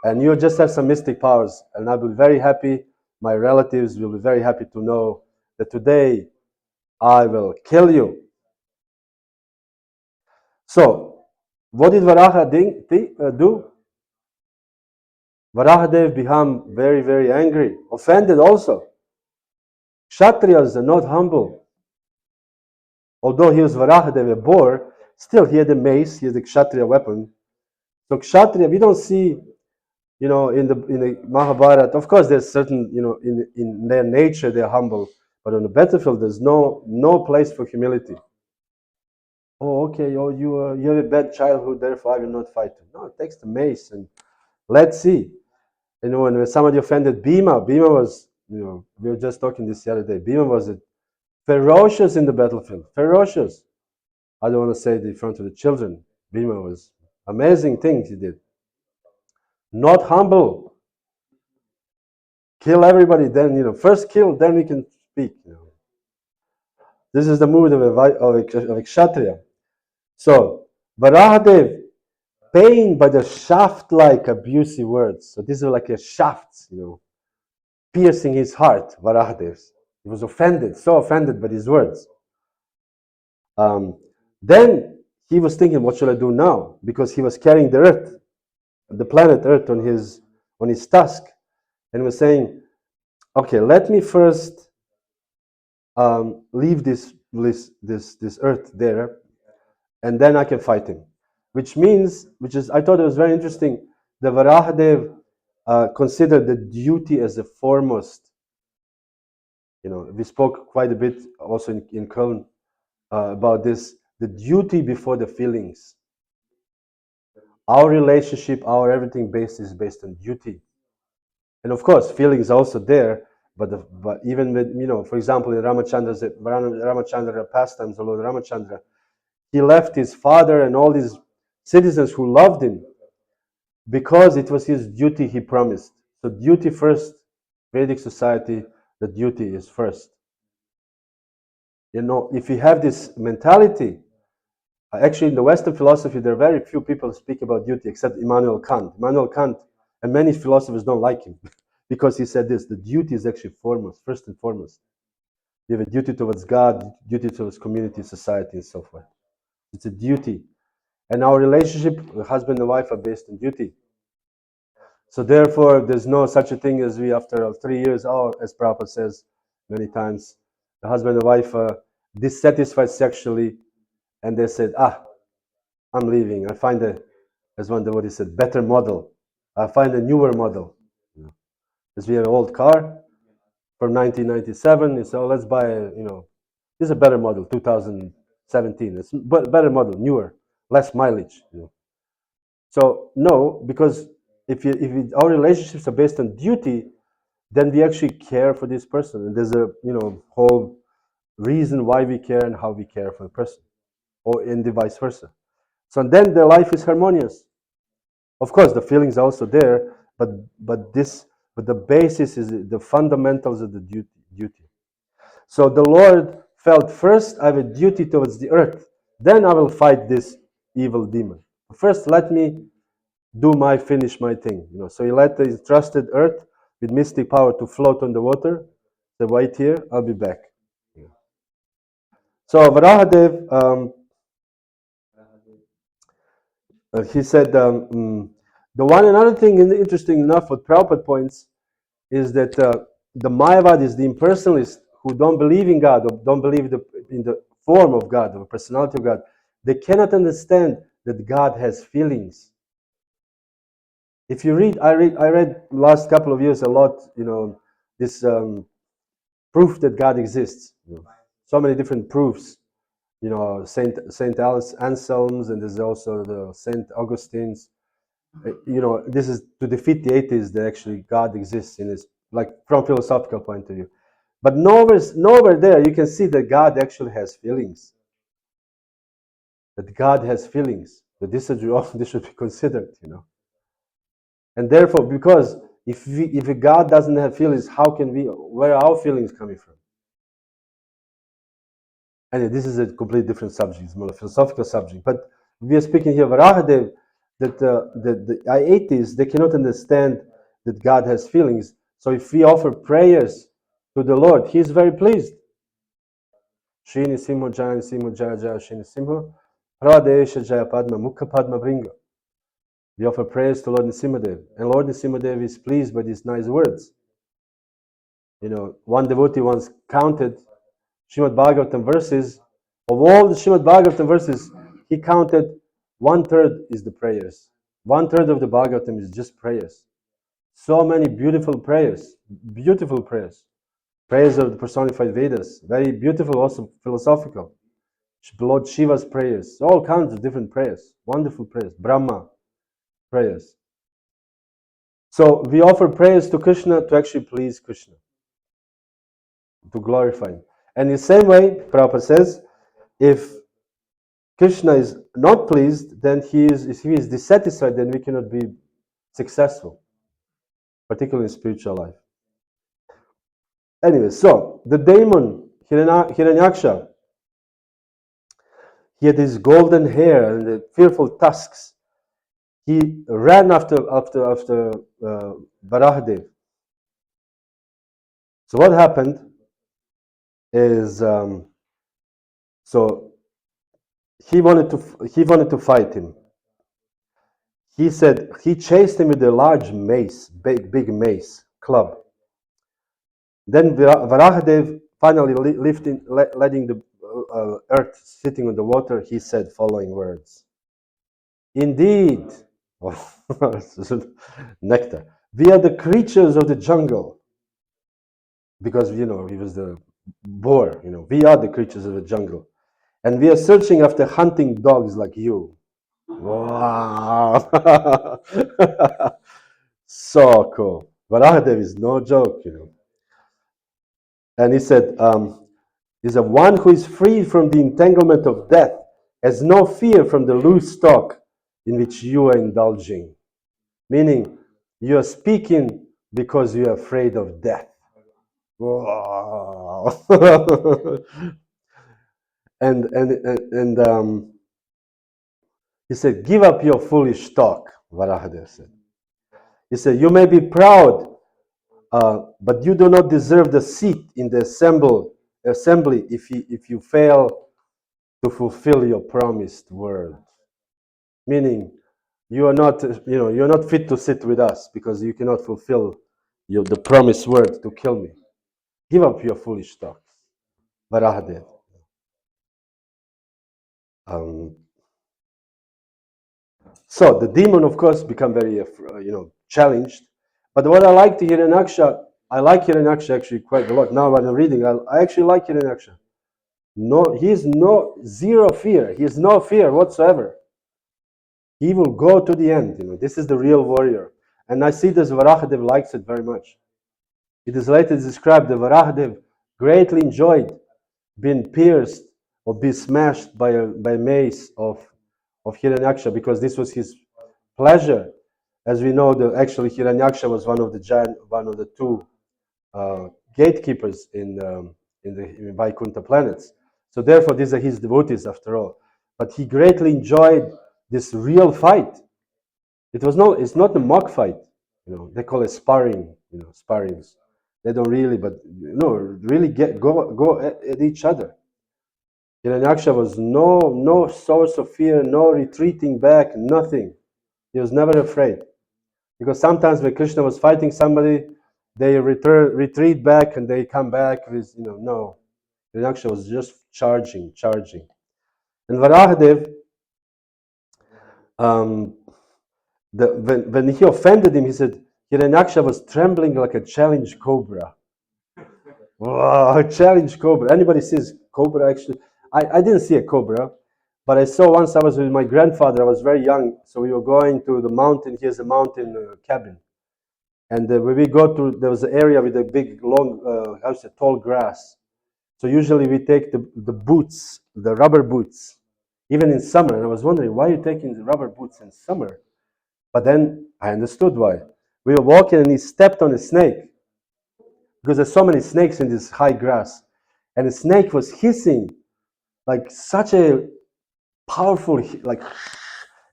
And you just have some mystic powers. And I'll be very happy, my relatives will be very happy to know that today I will kill you. So, what did Varaha do? Varahadev became very, very angry, offended also. Kshatriyas are not humble. Although he was Varahadev, a boar, still he had a mace, he had a Kshatriya weapon. So Kshatriya, we don't see, in the Mahabharata, of course there's certain, in their nature they're humble, but on the battlefield there's no place for humility. Oh, okay, you have a bad childhood, therefore I will not fight you. No, it takes the mace and let's see. When somebody offended Bhima was we were just talking this the other day. Bhima was ferocious in the battlefield, ferocious. I don't want to say it in front of the children. Bhima was amazing things he did. Not humble. Kill everybody, then, first kill, then we can speak. This is the mood of a Kshatriya. So, Varahadev, pained by the shaft-like abusive words. So these are like a shafts, piercing his heart, Varahadev's. He was offended, so offended by these words. Then he was thinking, what should I do now? Because he was carrying the earth, the planet Earth on his tusk, and was saying, okay, let me first leave this earth there, and then I can fight him. I thought it was very interesting. The Varahadev considered the duty as the foremost. We spoke quite a bit also in Köln about this, the duty before the feelings. Our relationship, our everything is based on duty. And of course, feelings are also there, but even with, for example, in Ramachandra pastimes, the Lord Ramachandra, he left his father and all these citizens who loved him because it was his duty he promised. So duty first, Vedic society, the duty is first. If you have this mentality, actually in the Western philosophy, there are very few people who speak about duty except Immanuel Kant. Immanuel Kant, and many philosophers don't like him because he said this, the duty is actually foremost, first and foremost. You have a duty towards God, duty towards community, society, and so forth. It's a duty. And our relationship, husband and wife, are based on duty. So therefore, there's no such a thing as we, after 3 years, as Prabhupada says many times, the husband and wife are dissatisfied sexually, and they said, I'm leaving. I find as one devotee said, better model. I find a newer model. As we have an old car from 1997, so let's buy this is a better model, 2017. It's better model, newer, less mileage. So no, because if our relationships are based on duty, then we actually care for this person, and there's a whole reason why we care and how we care for the person, or in the vice versa. So then the life is harmonious. Of course, the feelings are also there, but the basis is the fundamentals of the duty. So the Lord felt, first I have a duty towards the earth, then I will fight this evil demon. First, let me finish my thing. So he let his trusted earth with mystic power to float on the water. Say, wait here, I'll be back. So Varahadev, he said, another thing interesting enough, what Prabhupada points, is that the Mayavadis, the impersonalists who don't believe in God, or don't believe in the form of God, or personality of God, they cannot understand that God has feelings. If you read, I read last couple of years a lot, this proof that God exists. So many different proofs. Saint Anselm's, and there's also the Saint Augustine's. This is to defeat the atheists that actually God exists in his, like, from philosophical point of view. But nowhere there you can see that God actually has feelings. That God has feelings. That this should be considered, And therefore, because if God doesn't have feelings, where are our feelings coming from? And this is a completely different subject. It's more a philosophical subject. But we are speaking here of Varahadev, that the atheists, they cannot understand that God has feelings. So if we offer prayers to the Lord, He is very pleased. Shri Nisimho Jaya Nisimho Jaya Jaya Shri Nisimho Pradesha Jaya Padma Mukha Padma Bringa. We offer prayers to Lord Nrsimhadev, and Lord Nrsimhadev is pleased by these nice words. One devotee once counted Srimad Bhagavatam verses. Of all the Srimad Bhagavatam verses, he counted 1/3 is the prayers. 1/3 of the Bhagavatam is just prayers. So many beautiful prayers. Beautiful prayers. Prayers of the personified Vedas. Very beautiful, also philosophical. Lord Shiva's prayers. All kinds of different prayers. Wonderful prayers. Brahma prayers. So we offer prayers to Krishna to actually please Krishna. to glorify him. And in the same way, Prabhupada says, if Krishna is not pleased, then if he is dissatisfied, then we cannot be successful, particularly in spiritual life. Anyway, so the demon Hiranyaksha, he had his golden hair and the fearful tusks. He ran after Varahadev. So what happened is, so he wanted to fight him. He said he chased him with a large mace, big mace club. Then Varahadev finally letting the earth sitting on the water. He said following words: "Indeed, nectar. We are the creatures of the jungle." Because, he was the boar, we are the creatures of the jungle. And we are searching after hunting dogs like you. Wow. So cool. Varahadev is no joke, And he said, is a one who is free from the entanglement of death, has no fear from the loose talk in which you are indulging. Meaning, you are speaking because you are afraid of death. Wow. and he said, give up your foolish talk, Varahadev said. He said, you may be proud, but you do not deserve the seat in the assembly if you fail to fulfill your promised word. Meaning, you are not, you're not fit to sit with us because you cannot fulfill the promised word to kill me. Give up your foolish talks, Varahadev. So the demon, of course, become very, challenged. But what I like to Hiranyaksha, I like Hiranyaksha actually quite a lot. Now when I'm reading, I actually like Hiranyaksha. No, he's zero fear. He has no fear whatsoever. He will go to the end. This is the real warrior. And I see this Varahadev likes it very much. It is later described that Varahadev greatly enjoyed being pierced or be smashed by a mace of Hiranyaksha, because this was his pleasure. As we know, actually Hiranyaksha was one of the two gatekeepers in the Vaikuntha planets. So therefore, these are his devotees after all. But he greatly enjoyed this real fight. It's not a mock fight. They call it sparring. Sparrings. They don't really, but really go at each other. Hiranyaksha was no source of fear, no retreating back, nothing. He was never afraid. Because sometimes when Krishna was fighting somebody, they retreat back and they come back with, no. Hiranyaksha was just charging. And Varahadev, when he offended him, he said, Hiranyaksha was trembling like a challenged cobra. Wow, a challenged cobra. Anybody sees cobra actually? I didn't see a cobra, but I saw once. I was with my grandfather. I was very young, so we were going to the mountain. He has a mountain cabin. And when we go to, there was an area with a big, long, tall grass. So usually we take the boots, the rubber boots, even in summer. And I was wondering, why are you taking the rubber boots in summer? But then I understood why. We were walking and he stepped on a snake, because there's so many snakes in this high grass. And the snake was hissing like such a powerful, like,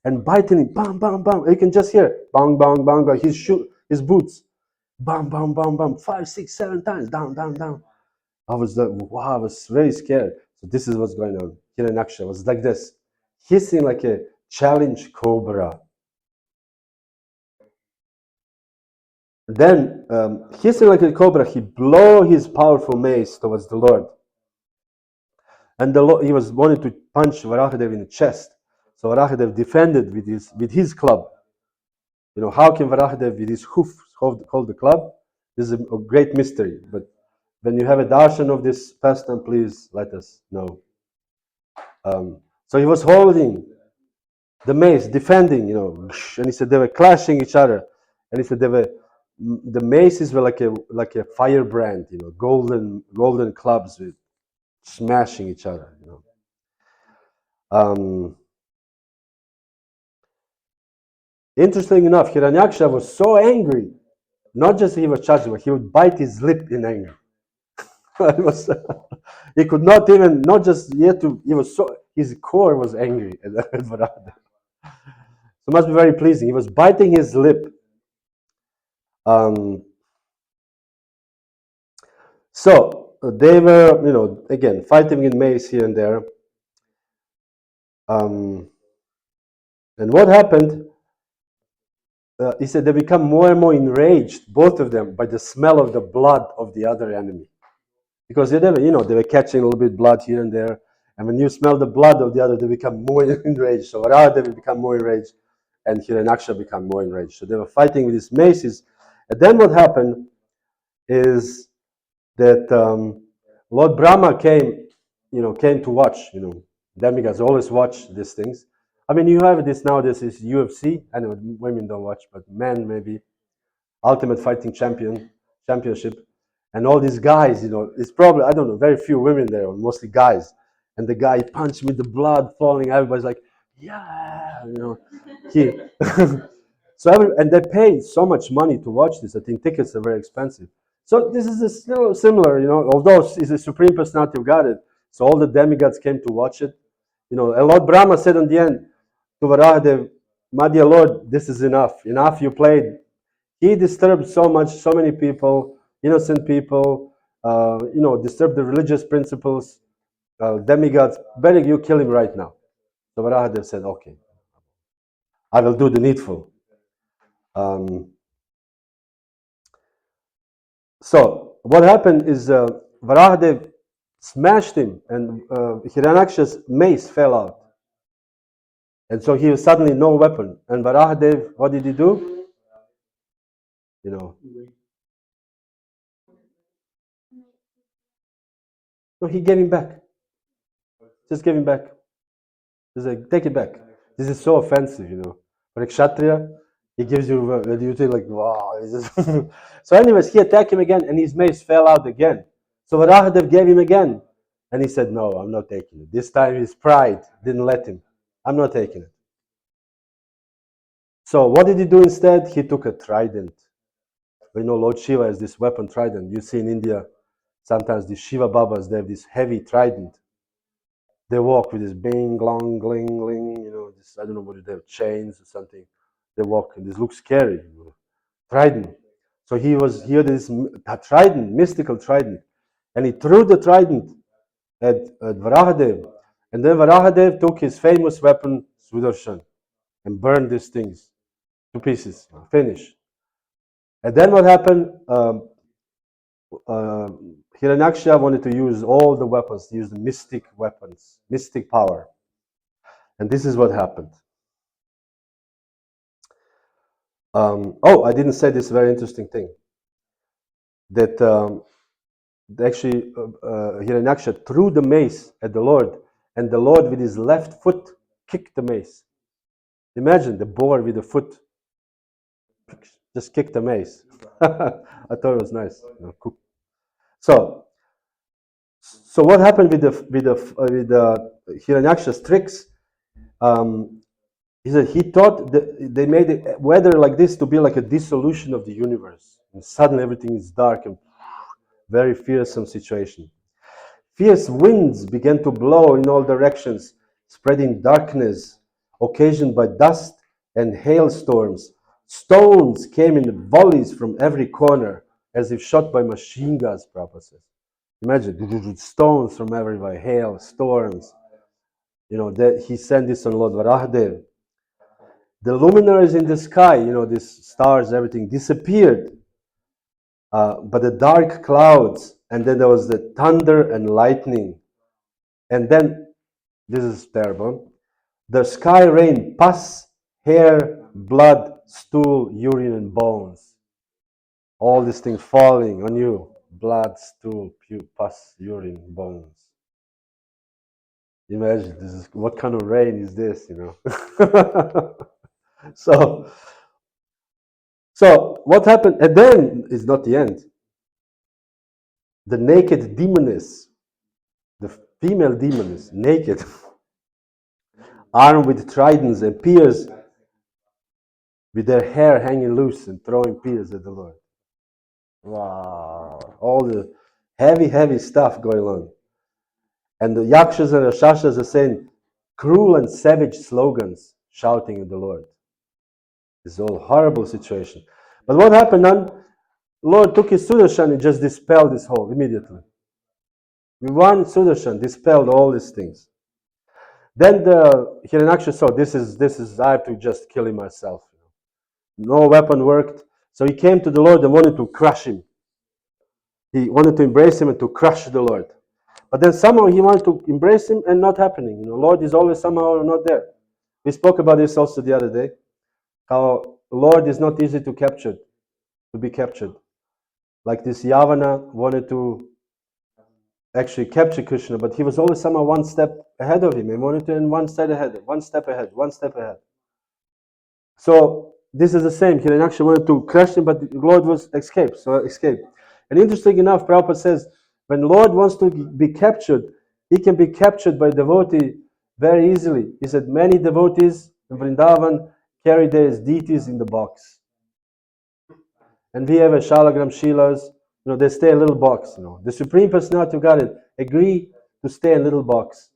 and biting it, bam, bam, bam. You can just hear, bang, bang, bang, bang. His boots, bam, bam, bam, bam, 5, 6, 7 times, down, down, down. I was like, wow, I was very scared. So this is what's going on. Hiranyaksha was like this, hissing like a challenged cobra. Then, hissing like a cobra, he blew his powerful mace towards the Lord. And he was wanting to punch Varahadev in the chest. So Varahadev defended with his club. How can Varahadev with his hoof hold the club? This is a great mystery. But when you have a darshan of this pastime, please let us know. So he was holding the mace, defending, and he said they were clashing each other. And he said they were the maces were like a firebrand, you know, golden clubs with smashing each other, you know. Interesting enough, Hiranyaksha was so angry, not just he was charging, but he would bite his lip in anger. It was, he could not even, not just yet to, he was so, his core was angry at Varaha. So it must be very pleasing. He was biting his lip. So they were, you know, again, fighting in mace here and there. And what happened? He said they become more and more enraged, both of them, by the smell of the blood of the other enemy. Because they were, you know, they were catching a little bit blood here and there. And when you smell the blood of the other, they become more enraged. So Varaha they become more enraged, and Hiranyaksha become more enraged. So they were fighting with these maces. And then what happened is that Lord Brahma came, you know, came to watch. You know, demigods always watch these things. I mean, you have this nowadays is UFC. I know women don't watch, but men maybe. Ultimate Fighting Championship, and all these guys, you know, it's probably, I don't know, very few women there, mostly guys. And the guy punched me, the blood falling. Everybody's like, yeah, you know, he. And they pay so much money to watch this. I think tickets are very expensive. So this is a still similar, you know, although it's a supreme personality of God. So all the demigods came to watch it. You know, and Lord Brahma said in the end to Varahadev, my dear Lord, this is enough. Enough you played. He disturbed so much, so many people, innocent people, you know, disturbed the religious principles, demigods. Better you kill him right now. So Varahadev said, okay, I will do the needful. So what happened is Varahadev smashed him, and Hiranyaksha's mace fell out. And so he was suddenly no weapon. And Varahadev, what did he do? You know, no, he gave him back. Just gave him back. He's like, take it back. This is so offensive, you know. For a Kshatriya, he gives you, you feel like, wow. So anyways, he attacked him again, and his mace fell out again. So Varahadev gave him again. And he said, no, I'm not taking it. This time his pride didn't let him. I'm not taking it. So what did he do instead? He took a trident. You know, Lord Shiva has this weapon trident. You see in India, sometimes the Shiva Babas, they have this heavy trident. They walk with this bing, long, gling, gling, you know, this, I don't know what they have, chains or something. They walk, and this looks scary, you know. Trident. So he was here, this trident, mystical trident, and he threw the trident at Varahadev. And then Varahadev took his famous weapon, Sudarshan, and burned these things to pieces, finished. And then what happened? Hiranyaksha wanted to use all the weapons, to use the mystic weapons, mystic power. And this is what happened. I didn't say this very interesting thing. That actually Hiranyaksha threw the mace at the Lord, and the Lord with his left foot kicked the mace. Imagine the boar with the foot just kicked the mace. I thought it was nice. You know, cool. So what happened with the Hiranyaksha's tricks? He said he thought that they made the weather like this to be like a dissolution of the universe, and suddenly everything is dark and very fearsome situation. Fierce winds began to blow in all directions, spreading darkness, occasioned by dust and hailstorms. Stones came in volleys from every corner, as if shot by machine guns, Prabhupada says. Imagine, stones from everywhere, hail, storms. You know, that he sent this on Lord Varahadev. The luminaries in the sky, you know, these stars, everything disappeared. But the dark clouds, and then there was the thunder and lightning. And then, this is terrible, the sky rained pus, hair, blood, stool, urine, and bones. All these things falling on you. Blood, stool, pus, urine, bones. Imagine, this is, what kind of rain is this, you know? So, So what happened? And then is not the end. The naked demoness, the female demoness, naked, armed with tridents and spears, with their hair hanging loose and throwing spears at the Lord. Wow, all the heavy, heavy stuff going on. And the yakshas and rakshasas are saying cruel and savage slogans, shouting at the Lord. This is all horrible situation. But what happened then? Lord took his Sudarshan and just dispelled this whole immediately. With one Sudarshan, dispelled all these things. Then the Hiranyaksha saw this is I have to just kill him myself. No weapon worked. So he came to the Lord and wanted to crush him. He wanted to embrace him and to crush the Lord. But then somehow he wanted to embrace him and not happening. Lord is always somehow not there. We spoke about this also the other day. How Lord is not easy to be captured. Like this Yavana wanted to actually capture Krishna, but he was always somehow one step ahead of him. He wanted to one step ahead, one step ahead, one step ahead. So this is the same. Hiranyaksha wanted to crush him, but the Lord was escaped. So escaped. And interesting enough, Prabhupada says, when Lord wants to be captured, he can be captured by devotee very easily. He said many devotees in Vrindavan carry their deities in the box. And we have a Shalagram Shilas, they stay in a little box. The Supreme Personality of Godhead agree to stay in a little box.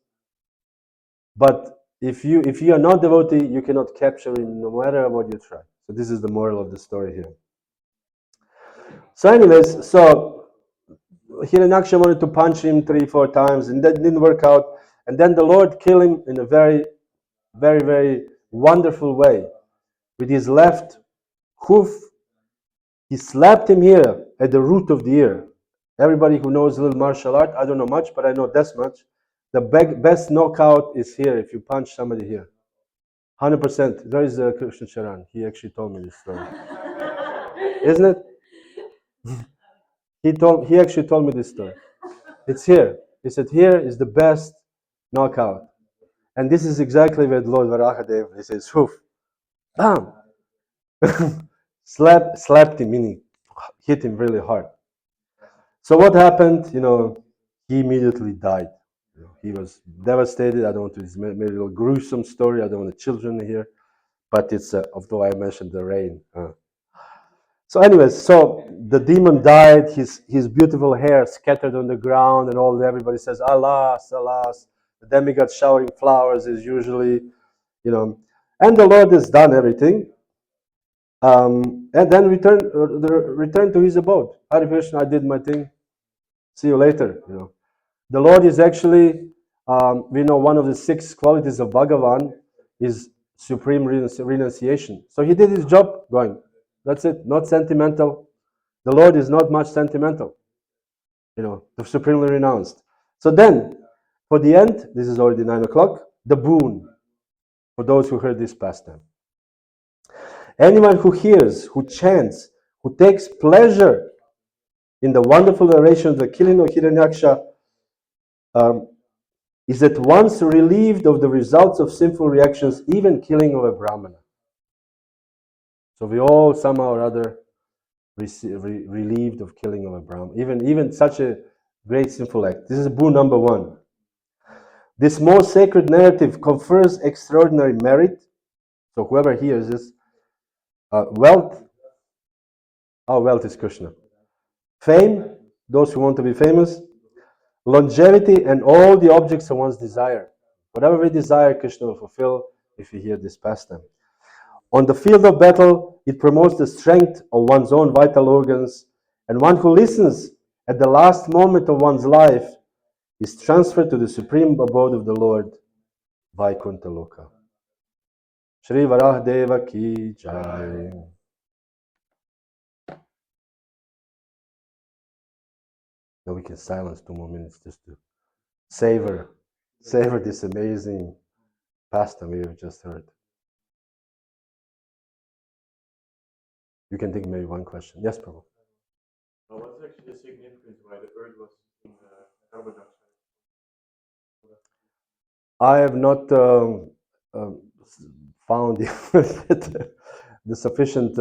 But if you are not devotee, you cannot capture him no matter what you try. So this is the moral of the story here. So anyways, Hiranyaksha wanted to punch him 3-4 times and that didn't work out. And then the Lord killed him in a very, very, very wonderful way. With his left hoof, he slapped him here at the root of the ear. Everybody who knows a little martial art, I don't know much, but I know this much. The best knockout is here if you punch somebody here. 100%. There is Krishna Charan. He actually told me this story. Isn't it? He actually told me this story. It's here. He said, here is the best knockout. And this is exactly what Lord Varaha did. He says, hoof, bam, slapped him, meaning hit him really hard. So what happened? He immediately died. He was devastated. I don't want to, it's maybe a little gruesome story. I don't want the children here, but it's, although I mentioned the rain. So anyways, so the demon died, his beautiful hair scattered on the ground, and everybody says, alas, alas. The demigod showering flowers is usually, and the Lord has done everything. And then return to his abode. Hare Krishna, I did my thing. See you later. The Lord is actually, we know one of the 6 qualities of Bhagavan is supreme renunciation. So he did his job going. That's it. Not sentimental. The Lord is not much sentimental. The supremely renounced. So then, for the end, this is already 9 o'clock, the boon for those who heard this pastime. Anyone who hears, who chants, who takes pleasure in the wonderful narration of the killing of Hiranyaksha is at once relieved of the results of sinful reactions, even killing of a Brahmana. So we all somehow or other relieved of killing of a Brahmana, even such a great sinful act. This is boon number 1. This most sacred narrative confers extraordinary merit. So whoever hears this, wealth, our wealth is Krishna. Fame, those who want to be famous, longevity, and all the objects of one's desire. Whatever we desire, Krishna will fulfill if we hear this pastime. On the field of battle, it promotes the strength of one's own vital organs, and one who listens at the last moment of one's life is transferred to the supreme abode of the Lord, Vaikuntha Loka. Shri Varaha Deva Ki Jai. Now we can silence 2 more minutes just to savor this amazing pastime we have just heard. You can think maybe one question. Yes, Prabhu. What's actually the significance why the bird was in the AVATARAS? I have not found the sufficient